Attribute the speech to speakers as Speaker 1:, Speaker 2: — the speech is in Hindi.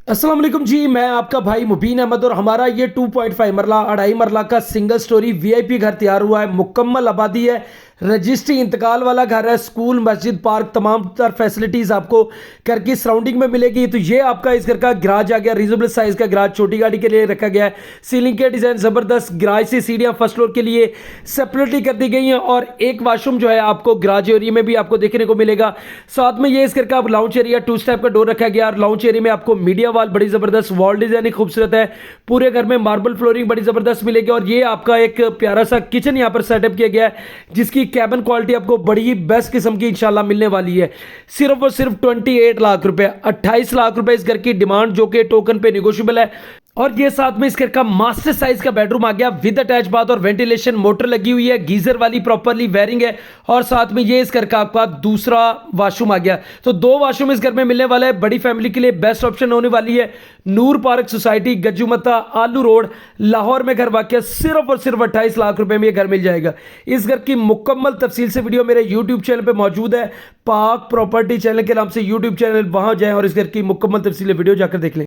Speaker 1: अस्सलाम वालेकुम जी। मैं आपका भाई मुबीन अहमद और हमारा ये 2.5 मरला 2.5 मरला का सिंगल स्टोरी वीआईपी घर तैयार हुआ है। मुकम्मल आबादी है, रजिस्ट्री इंतकाल वाला घर है। स्कूल, मस्जिद, पार्क, तमाम तर फैसिलिटीज़ आपको घर की सराउंडिंग में मिलेगी। तो ये आपका इस घर का गराज आ गया, रीजनेबल साइज़ का गराज छोटी गाड़ी के लिए रखा गया है। सीलिंग के डिज़ाइन ज़बरदस्त, गराज से सीढ़ियाँ फर्स्ट फ्लोर के लिए सेपरेटली कर दी गई हैं और एक वाशरूम जो है आपको गराज एरिया में भी आपको देखने को मिलेगा। साथ में ये इस घर का लाउंज एरिया 2 स्टेप का डोर रखा गया और लाउंज एरिया में आपको मीडिया वॉल बड़ी ज़बरदस्त, वॉल डिज़ाइन खूबसूरत है। पूरे घर में मार्बल फ्लोरिंग बड़ी ज़बरदस्त मिलेगी और ये आपका एक प्यारा सा किचन यहाँ पर सेटअप किया गया है, जिसकी कैबिन क्वालिटी आपको बड़ी बेस्ट किस्म की इंशाल्लाह मिलने वाली है। सिर्फ और सिर्फ 28 लाख रुपए, 28 लाख रुपए इस घर की डिमांड, जो कि टोकन पे निगोशियबल है। और ये साथ में इस घर का मास्टर साइज का बेडरूम आ गया विद अटैच बाथ और वेंटिलेशन, मोटर लगी हुई है, गीजर वाली प्रॉपरली वायरिंग है। और साथ में ये इस घर का आपका दूसरा वॉशरूम आ गया। तो 2 वॉशरूम इस घर में मिलने वाला है। बड़ी फैमिली के लिए बेस्ट ऑप्शन होने वाली है। नूर पार्क सोसाइटी, गज्जुमत्ता, आलू रोड, लाहौर में घर वाक़, सिर्फ और सिर्फ 28 लाख रुपए में ये घर मिल जाएगा। इस घर की मुकम्मल तफसील से वीडियो मेरे यूट्यूब चैनल पर मौजूद है, पाक प्रॉपर्टी चैनल के नाम से यूट्यूब चैनल, वहां जाएं और इस घर की मुकम्मल तफसील वीडियो जाकर देख लें।